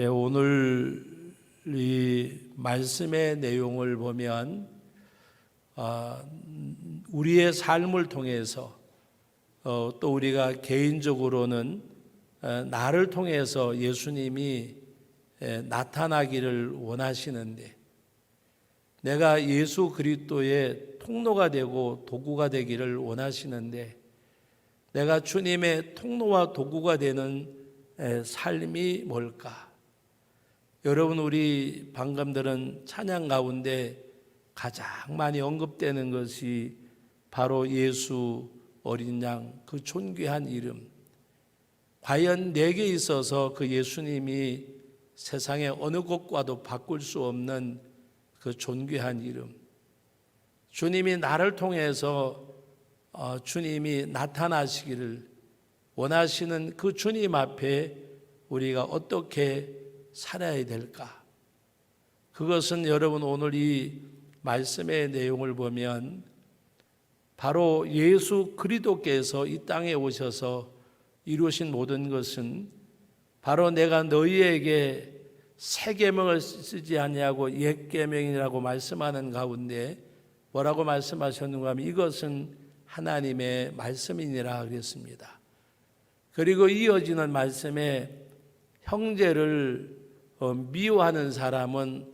오늘 이 말씀의 내용을 보면 우리의 삶을 통해서 또 우리가 개인적으로는 나를 통해서 예수님이 나타나기를 원하시는데, 내가 예수 그리스도의 통로가 되고 도구가 되기를 원하시는데, 내가 주님의 통로와 도구가 되는 삶이 뭘까? 여러분, 우리 방금 들은 찬양 가운데 가장 많이 언급되는 것이 바로 예수 어린 양, 그 존귀한 이름. 과연 내게 있어서 그 예수님이 세상의 어느 곳과도 바꿀 수 없는 그 존귀한 이름. 주님이 나를 통해서 주님이 나타나시기를 원하시는 그 주님 앞에 우리가 어떻게 살아야 될까? 그것은 여러분, 오늘 이 말씀의 내용을 보면 바로 예수 그리스도께서 이 땅에 오셔서 이루신 모든 것은 바로 내가 너희에게 새 계명을 쓰지 아니하고 옛 계명이라고 말씀하는 가운데 뭐라고 말씀하셨는가 하면 이것은 하나님의 말씀이니라 그랬습니다. 그리고 이어지는 말씀에 형제를 미워하는 사람은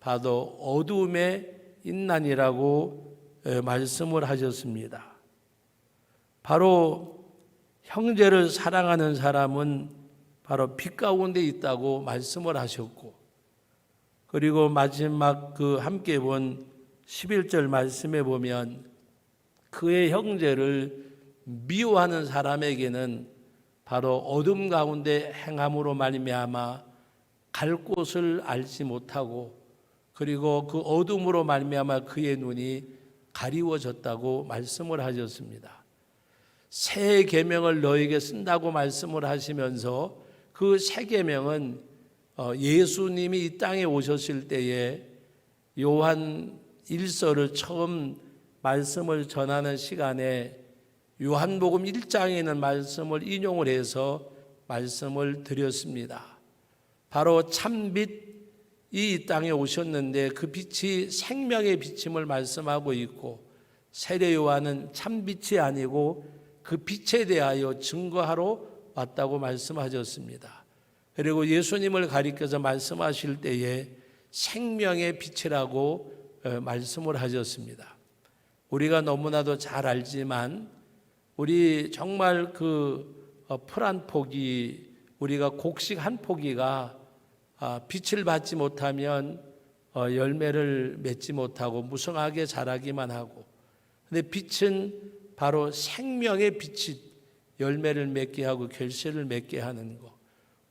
바로 어두움에 있나니라고 말씀을 하셨습니다. 바로 형제를 사랑하는 사람은 바로 빛 가운데 있다고 말씀을 하셨고, 그리고 마지막 그 함께 본 11절 말씀에 보면 그의 형제를 미워하는 사람에게는 바로 어둠 가운데 행함으로 말미암아 갈 곳을 알지 못하고, 그리고 그 어둠으로 말미암아 그의 눈이 가리워졌다고 말씀을 하셨습니다. 새 계명을 너에게 쓴다고 말씀을 하시면서 그 새 계명은 예수님이 이 땅에 오셨을 때에 요한 1서를 처음 말씀을 전하는 시간에 요한복음 1장에 있는 말씀을 인용을 해서 말씀을 드렸습니다. 바로 참빛이 이 땅에 오셨는데 그 빛이 생명의 빛임을 말씀하고 있고, 세례 요한은 참빛이 아니고 그 빛에 대하여 증거하러 왔다고 말씀하셨습니다. 그리고 예수님을 가리켜서 말씀하실 때에 생명의 빛이라고 말씀을 하셨습니다. 우리가 너무나도 잘 알지만 우리 정말 그 풀 한 포기, 우리가 곡식 한 포기가 빛을 받지 못하면 열매를 맺지 못하고 무성하게 자라기만 하고, 근데 빛은 바로 생명의 빛이 열매를 맺게 하고 결실을 맺게 하는 것.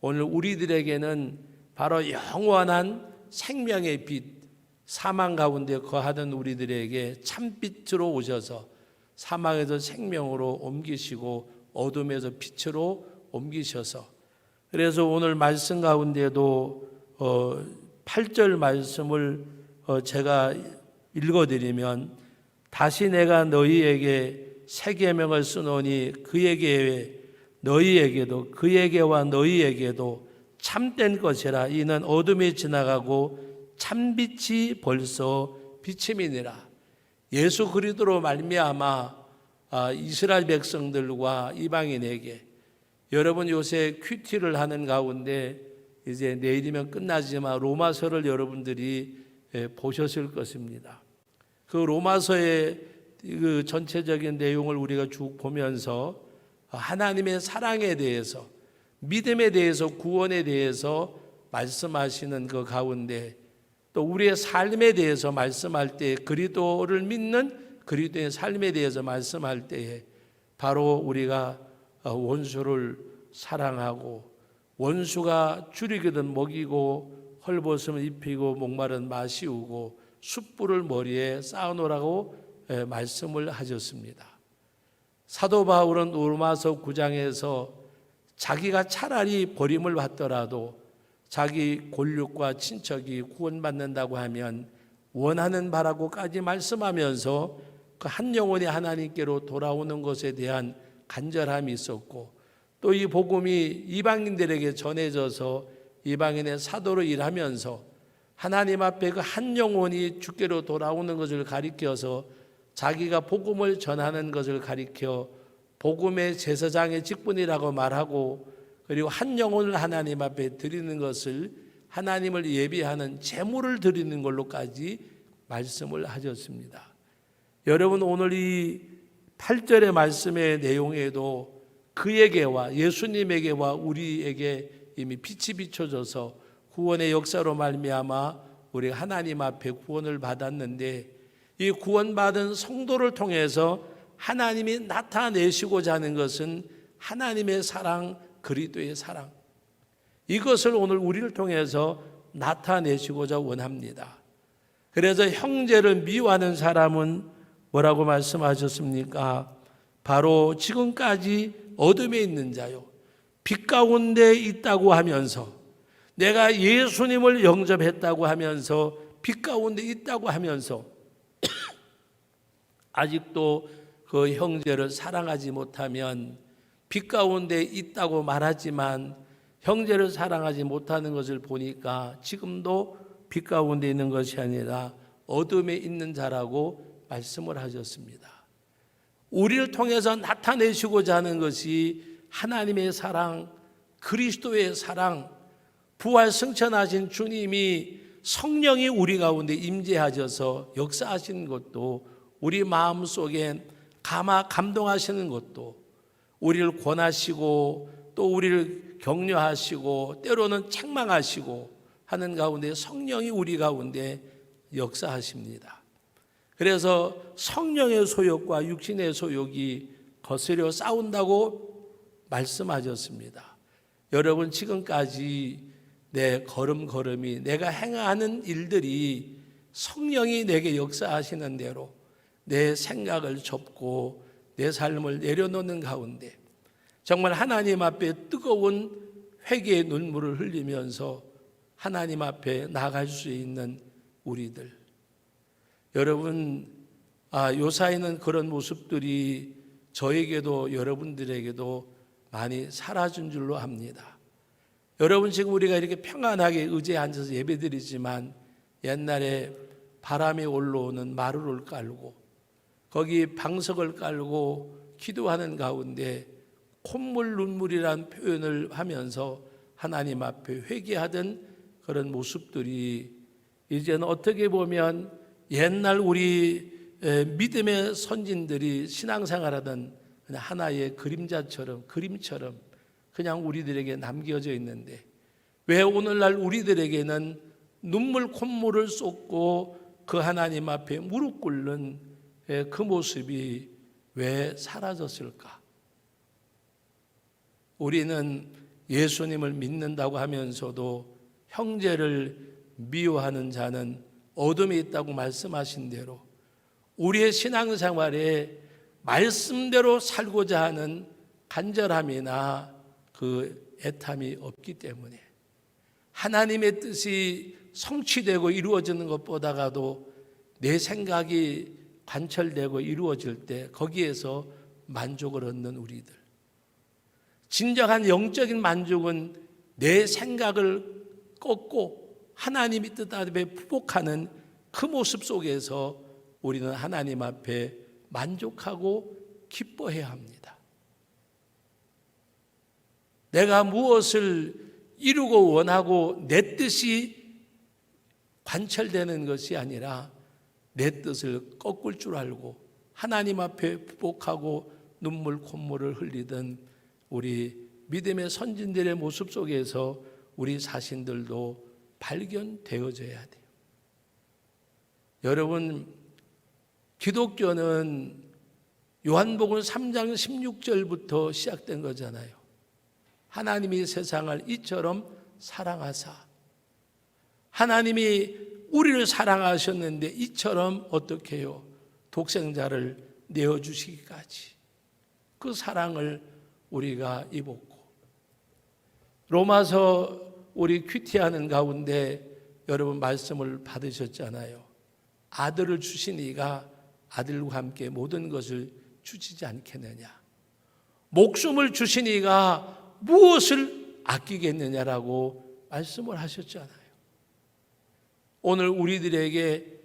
오늘 우리들에게는 바로 영원한 생명의 빛, 사망 가운데 거하던 우리들에게 참빛으로 오셔서 사망에서 생명으로 옮기시고 어둠에서 빛으로 옮기셔서, 그래서 오늘 말씀 가운데도 8절 말씀을 제가 읽어드리면, 다시 내가 너희에게 새 계명을 쓰노니 너희에게도 그에게와 너희에게도 참된 것이라. 이는 어둠이 지나가고 참빛이 벌써 비침이니라. 예수 그리스도로 말미암아 이스라엘 백성들과 이방인에게, 여러분 요새 큐티를 하는 가운데 이제 내일이면 끝나지만 로마서를 여러분들이 보셨을 것입니다. 그 로마서의 그 전체적인 내용을 우리가 쭉 보면서 하나님의 사랑에 대해서, 믿음에 대해서, 구원에 대해서 말씀하시는 그 가운데 또 우리의 삶에 대해서 말씀할 때, 그리스도를 믿는 그리스도의 삶에 대해서 말씀할 때에 바로 우리가 원수를 사랑하고, 원수가 줄이거든 먹이고 헐벗으면 입히고 목마른 마시우고 숯불을 머리에 쌓아놓으라고 말씀을 하셨습니다. 사도 바울은 로마서 9장에서 자기가 차라리 버림을 받더라도 자기 골육과 친척이 구원받는다고 하면 원하는 바라고까지 말씀하면서 그 한 영혼이 하나님께로 돌아오는 것에 대한 간절함이 있었고, 또 이 복음이 이방인들에게 전해져서 이방인의 사도로 일하면서 하나님 앞에 그 한 영혼이 주께로 돌아오는 것을 가리켜서 자기가 복음을 전하는 것을 가리켜 복음의 제사장의 직분이라고 말하고, 그리고 한 영혼을 하나님 앞에 드리는 것을 하나님을 예비하는 제물을 드리는 걸로까지 말씀을 하셨습니다. 여러분, 오늘 이 8절의 말씀의 내용에도 그에게와 예수님에게와 우리에게 이미 빛이 비춰져서 구원의 역사로 말미암아 우리 하나님 앞에 구원을 받았는데, 이 구원받은 성도를 통해서 하나님이 나타내시고자 하는 것은 하나님의 사랑, 그리스도의 사랑, 이것을 오늘 우리를 통해서 나타내시고자 원합니다. 그래서 형제를 미워하는 사람은 뭐라고 말씀하셨습니까? 바로 지금까지 어둠에 있는 자요, 빛 가운데 있다고 하면서, 내가 예수님을 영접했다고 하면서 빛 가운데 있다고 하면서 아직도 그 형제를 사랑하지 못하면, 빛 가운데 있다고 말하지만 형제를 사랑하지 못하는 것을 보니까 지금도 빛 가운데 있는 것이 아니라 어둠에 있는 자라고 말씀을 하셨습니다. 우리를 통해서 나타내시고자 하는 것이 하나님의 사랑, 그리스도의 사랑, 부활 승천하신 주님이 성령이 우리 가운데 임재하셔서 역사하시는 것도, 우리 마음속에 감동하시는 것도, 우리를 권하시고 또 우리를 격려하시고 때로는 책망하시고 하는 가운데 성령이 우리 가운데 역사하십니다. 그래서 성령의 소욕과 육신의 소욕이 거스려 싸운다고 말씀하셨습니다. 여러분, 지금까지 내 걸음걸음이, 내가 행하는 일들이 성령이 내게 역사하시는 대로 내 생각을 접고 내 삶을 내려놓는 가운데 정말 하나님 앞에 뜨거운 회개의 눈물을 흘리면서 하나님 앞에 나아갈 수 있는 우리들, 여러분, 요사이는 그런 모습들이 저에게도 여러분들에게도 많이 사라진 줄로 합니다. 여러분, 지금 우리가 이렇게 평안하게 의자에 앉아서 예배드리지만 옛날에 바람이 올라오는 마루를 깔고 거기 방석을 깔고 기도하는 가운데 콧물 눈물이란 표현을 하면서 하나님 앞에 회개하던 그런 모습들이 이제는 어떻게 보면 옛날 우리 믿음의 선진들이 신앙생활하던 그냥 하나의 그림자처럼, 그림처럼 그냥 우리들에게 남겨져 있는데, 왜 오늘날 우리들에게는 눈물 콧물을 쏟고 그 하나님 앞에 무릎 꿇는 그 모습이 왜 사라졌을까? 우리는 예수님을 믿는다고 하면서도 형제를 미워하는 자는 어둠에 있다고 말씀하신 대로 우리의 신앙생활에 말씀대로 살고자 하는 간절함이나 그 애탐이 없기 때문에 하나님의 뜻이 성취되고 이루어지는 것보다가도 내 생각이 관철되고 이루어질 때 거기에서 만족을 얻는 우리들, 진정한 영적인 만족은 내 생각을 꺾고 하나님이 뜻하에 푸복하는 그 모습 속에서 우리는 하나님 앞에 만족하고 기뻐해야 합니다. 내가 무엇을 이루고 원하고 내 뜻이 관철되는 것이 아니라 내 뜻을 꺾을 줄 알고 하나님 앞에 푸복하고 눈물 콧물을 흘리던 우리 믿음의 선진들의 모습 속에서 우리 자신들도 발견되어져야 돼요. 여러분, 기독교는 요한복음 3장 16절부터 시작된 거잖아요. 하나님이 세상을 이처럼 사랑하사, 하나님이 우리를 사랑하셨는데 이처럼 어떻게 해요? 독생자를 내어주시기까지 그 사랑을 우리가 입었고, 로마서 우리 큐티하는 가운데 여러분 말씀을 받으셨잖아요. 아들을 주신 이가 아들과 함께 모든 것을 주시지 않겠느냐, 목숨을 주신 이가 무엇을 아끼겠느냐라고 말씀을 하셨잖아요. 오늘 우리들에게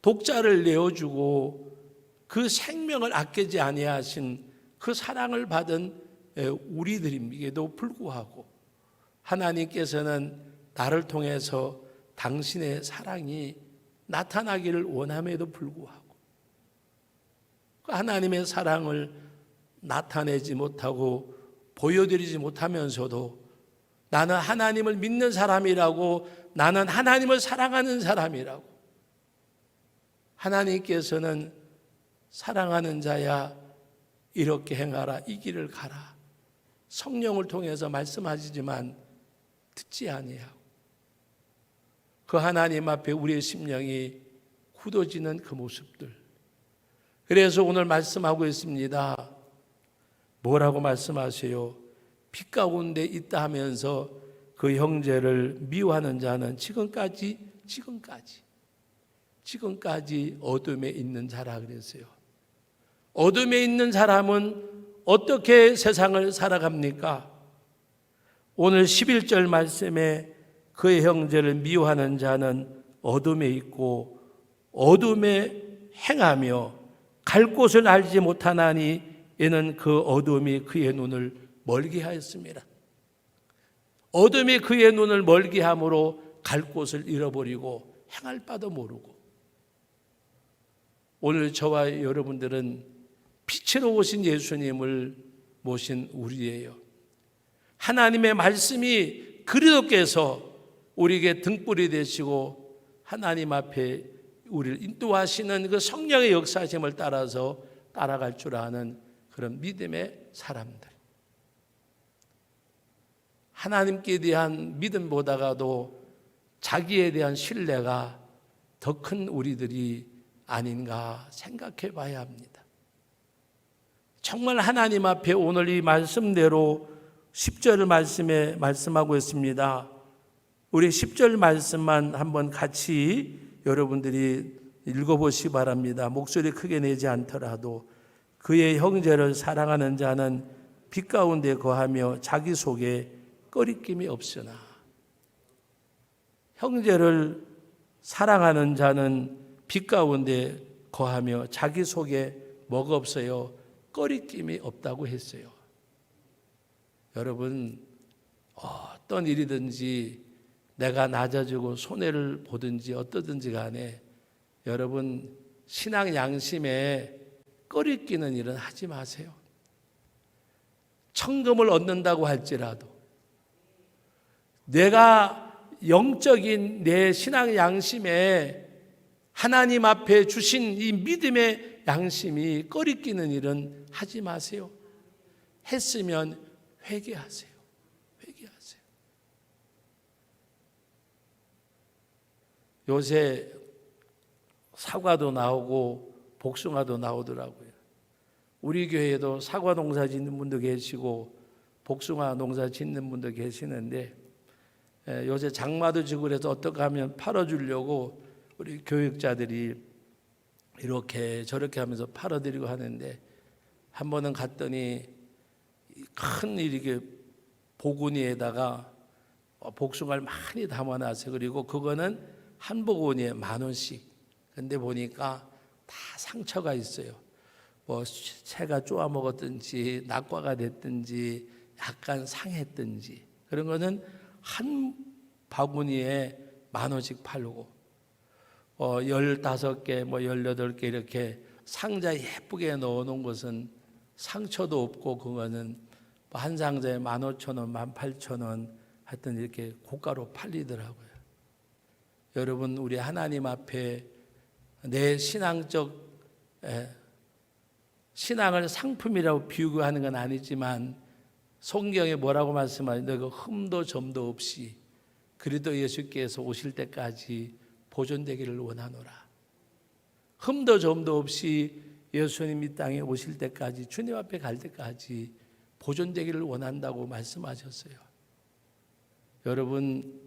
독자를 내어주고 그 생명을 아끼지 아니하신 그 사랑을 받은 우리들임에도 불구하고 하나님께서는 나를 통해서 당신의 사랑이 나타나기를 원함에도 불구하고 그 하나님의 사랑을 나타내지 못하고 보여드리지 못하면서도 나는 하나님을 믿는 사람이라고, 나는 하나님을 사랑하는 사람이라고, 하나님께서는 사랑하는 자야 이렇게 행하라, 이 길을 가라, 성령을 통해서 말씀하시지만 듣지 아니하고 그 하나님 앞에 우리의 심령이 굳어지는 그 모습들. 그래서 오늘 말씀하고 있습니다. 뭐라고 말씀하세요? 빛 가운데 있다 하면서 그 형제를 미워하는 자는 지금까지 어둠에 있는 자라 그랬어요. 어둠에 있는 사람은 어떻게 세상을 살아갑니까? 오늘 11절 말씀에 그의 형제를 미워하는 자는 어둠에 있고 어둠에 행하며 갈 곳을 알지 못하나니 이는 그 어둠이 그의 눈을 멀게 하였습니다. 어둠이 그의 눈을 멀게 함으로 갈 곳을 잃어버리고 행할 바도 모르고, 오늘 저와 여러분들은 빛으로 오신 예수님을 모신 우리예요. 하나님의 말씀이 그리도께서 우리에게 등불이 되시고 하나님 앞에 우리를 인도하시는 그 성령의 역사심을 따라서 따라갈 줄 아는 그런 믿음의 사람들. 하나님께 대한 믿음보다가도 자기에 대한 신뢰가 더 큰 우리들이 아닌가 생각해 봐야 합니다. 정말 하나님 앞에 오늘 이 말씀대로 10절 말씀에 말씀하고 있습니다. 우리 10절 말씀만 한번 같이 여러분들이 읽어보시기 바랍니다. 목소리 크게 내지 않더라도 그의 형제를 사랑하는 자는 빛 가운데 거하며 자기 속에 꺼리낌이 없으나, 형제를 사랑하는 자는 빛 가운데 거하며 자기 속에 뭐가 없어요? 꺼리낌이 없다고 했어요. 여러분, 어떤 일이든지 내가 낮아지고 손해를 보든지 어떠든지 간에 여러분 신앙 양심에 꺼리끼는 일은 하지 마세요. 천금을 얻는다고 할지라도 내가 영적인 내 신앙 양심에 하나님 앞에 주신 이 믿음의 양심이 꺼리끼는 일은 하지 마세요. 했으면 회개하세요. 회개하세요. 요새 사과도 나오고 복숭아도 나오더라고요. 우리 교회에도 사과 농사 짓는 분도 계시고 복숭아 농사 짓는 분도 계시는데, 요새 장마도 지고 그래서 어떻게 하면 팔아주려고 우리 교육자들이 이렇게 저렇게 하면서 팔아드리고 하는데, 한 번은 갔더니 큰 이렇게 보구니에다가 복숭아를 많이 담아놨어요. 그리고 그거는 한 보구니에 10,000원씩. 근데 보니까 다 상처가 있어요. 뭐 새가 쪼아 먹었든지 낙과가 됐든지 약간 상했든지, 그런 거는 한 바구니에 10,000원씩 팔고, 15개, 18개 이렇게 상자에 예쁘게 넣어놓은 것은 상처도 없고, 그거는 한 상자에 15,000원, 18,000원 하여튼 이렇게 고가로 팔리더라고요. 여러분, 우리 하나님 앞에 내 신앙적 신앙을 상품이라고 비유하는 건 아니지만 성경에 뭐라고 말씀하냐, 너가 흠도 점도 없이 그리스도 예수께서 오실 때까지 보존되기를 원하노라. 흠도 점도 없이 예수님 이 땅에 오실 때까지, 주님 앞에 갈 때까지 보존되기를 원한다고 말씀하셨어요. 여러분,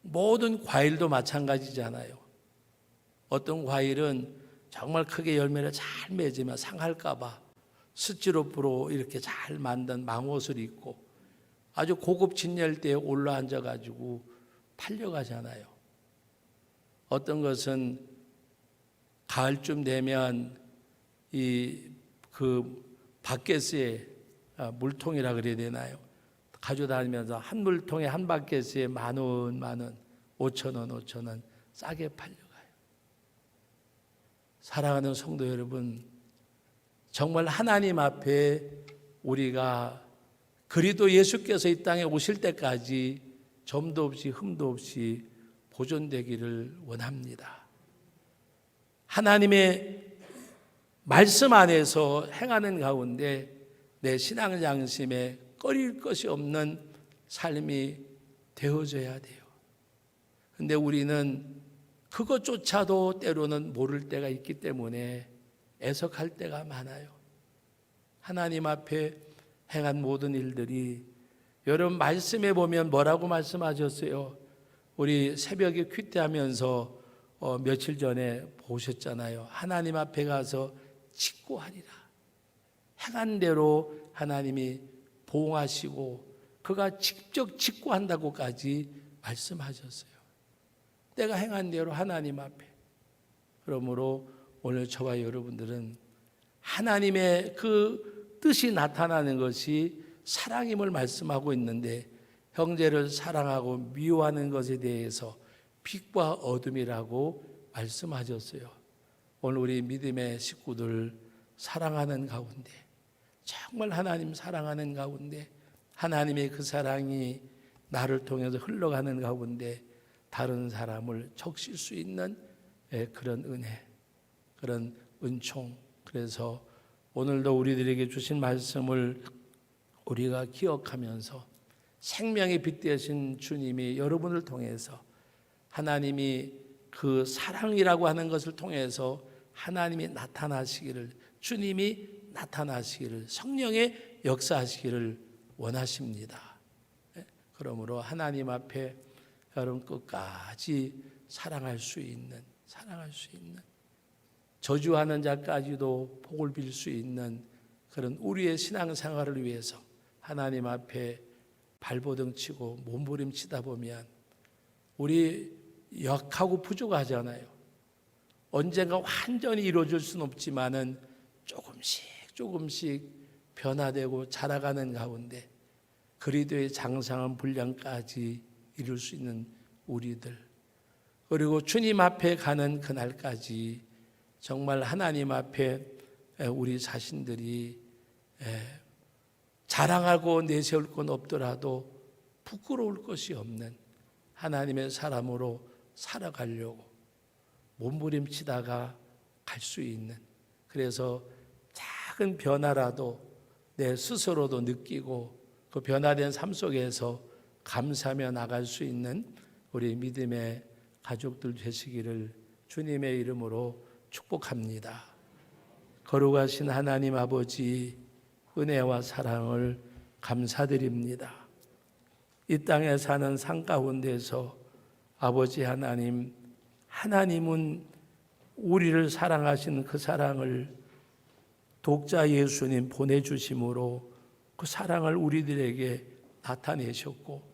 모든 과일도 마찬가지잖아요. 어떤 과일은 정말 크게 열매를 잘 맺으면 상할까 봐 스티로폼으로 이렇게 잘 만든 망옷을 입고, 아주 고급 진열대에 올라앉아 가지고 팔려가잖아요. 어떤 것은 가을쯤 되면 그 바켓에 물통이라 그래야 되나요? 가지고 다니면서 한 물통에 한 바켓에 10,000원, 5,000원 싸게 팔려가요. 사랑하는 성도 여러분, 정말 하나님 앞에 우리가 그리도 예수께서 이 땅에 오실 때까지 점도 없이 흠도 없이 보존되기를 원합니다. 하나님의 말씀 안에서 행하는 가운데 내 신앙 양심에 꺼릴 것이 없는 삶이 되어져야 돼요. 근데 우리는 그것조차도 때로는 모를 때가 있기 때문에 애석할 때가 많아요. 하나님 앞에 행한 모든 일들이, 여러분 말씀에 보면 뭐라고 말씀하셨어요? 우리 새벽에 큐티하면서 며칠 전에 보셨잖아요. 하나님 앞에 가서 직고하리라. 행한 대로 하나님이 보응하시고 그가 직접 직고한다고까지 말씀하셨어요. 내가 행한 대로 하나님 앞에. 그러므로 오늘 저와 여러분들은 하나님의 그 뜻이 나타나는 것이 사랑임을 말씀하고 있는데, 형제를 사랑하고 미워하는 것에 대해서 빛과 어둠이라고 말씀하셨어요. 오늘 우리 믿음의 식구들 사랑하는 가운데, 정말 하나님 사랑하는 가운데, 하나님의 그 사랑이 나를 통해서 흘러가는 가운데 다른 사람을 적실 수 있는 그런 은혜, 그런 은총. 그래서 오늘도 우리들에게 주신 말씀을 우리가 기억하면서 생명의 빛 되신 주님이 여러분을 통해서, 하나님이 그 사랑이라고 하는 것을 통해서 하나님이 나타나시기를, 주님이 나타나시기를, 성령의 역사하시기를 원하십니다. 그러므로 하나님 앞에 여러분 끝까지 사랑할 수 있는 저주하는 자까지도 복을 빌 수 있는 그런 우리의 신앙생활을 위해서 하나님 앞에 발버둥 치고 몸부림치다 보면 우리 약하고 부족하잖아요. 언젠가 완전히 이루어질 수는 없지만은 조금씩 변화되고 자라가는 가운데 그리스도의 장성한 분량까지 이룰 수 있는 우리들, 그리고 주님 앞에 가는 그날까지 정말 하나님 앞에 우리 자신들이 자랑하고 내세울 건 없더라도 부끄러울 것이 없는 하나님의 사람으로 살아가려고 몸부림치다가 갈 수 있는, 그래서 작은 변화라도 내 스스로도 느끼고 그 변화된 삶 속에서 감사하며 나갈 수 있는 우리 믿음의 가족들 되시기를 주님의 이름으로 축복합니다. 거룩하신 하나님 아버지, 은혜와 사랑을 감사드립니다. 이 땅에 사는 삶 가운데서 아버지 하나님, 하나님은 우리를 사랑하시는 그 사랑을 독자 예수님 보내주심으로 그 사랑을 우리들에게 나타내셨고,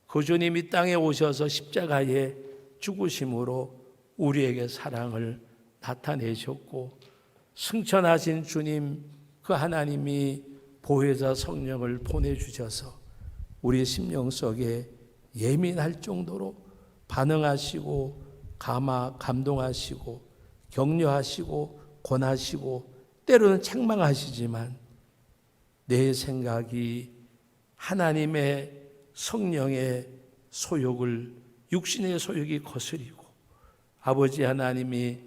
그 주님 이 땅에 오셔서 십자가에 죽으심으로 우리에게 사랑을 나타내셨고, 승천하신 주님 그 하나님이 보혜사 성령을 보내주셔서 우리 심령 속에 예민할 정도로 반응하시고 감동하시고 격려하시고 권하시고 때로는 책망하시지만 내 생각이 하나님의 성령의 소욕을, 육신의 소욕이 거스리고 아버지 하나님이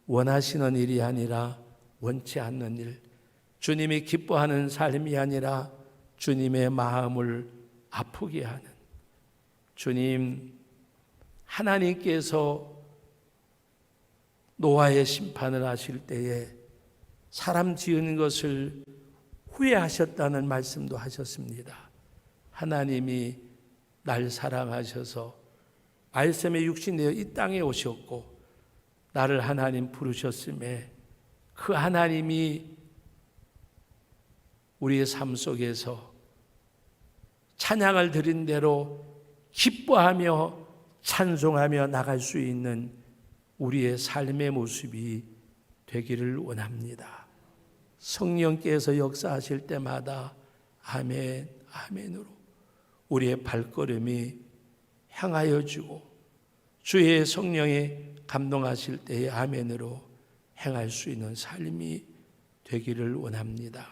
원하시는 일이 아니라 원치 않는 일, 주님이 기뻐하는 삶이 아니라 주님의 마음을 아프게 하는, 주님 하나님께서 노아의 심판을 하실 때에 사람 지은 것을 후회하셨다는 말씀도 하셨습니다. 하나님이 날 사랑하셔서 말씀의 육신되어 이 땅에 오셨고 나를 하나님 부르셨음에 그 하나님이 우리의 삶 속에서 찬양을 드린 대로 기뻐하며 찬송하며 나갈 수 있는 우리의 삶의 모습이 되기를 원합니다. 성령께서 역사하실 때마다 아멘, 아멘으로 우리의 발걸음이 향하여 주고 주의 성령이 감동하실 때의 아멘으로 행할 수 있는 삶이 되기를 원합니다.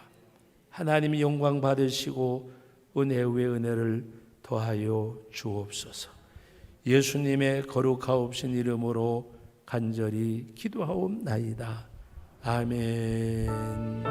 하나님이 영광 받으시고 은혜 위에 은혜를 더하여 주옵소서. 예수님의 거룩하옵신 이름으로 간절히 기도하옵나이다. 아멘.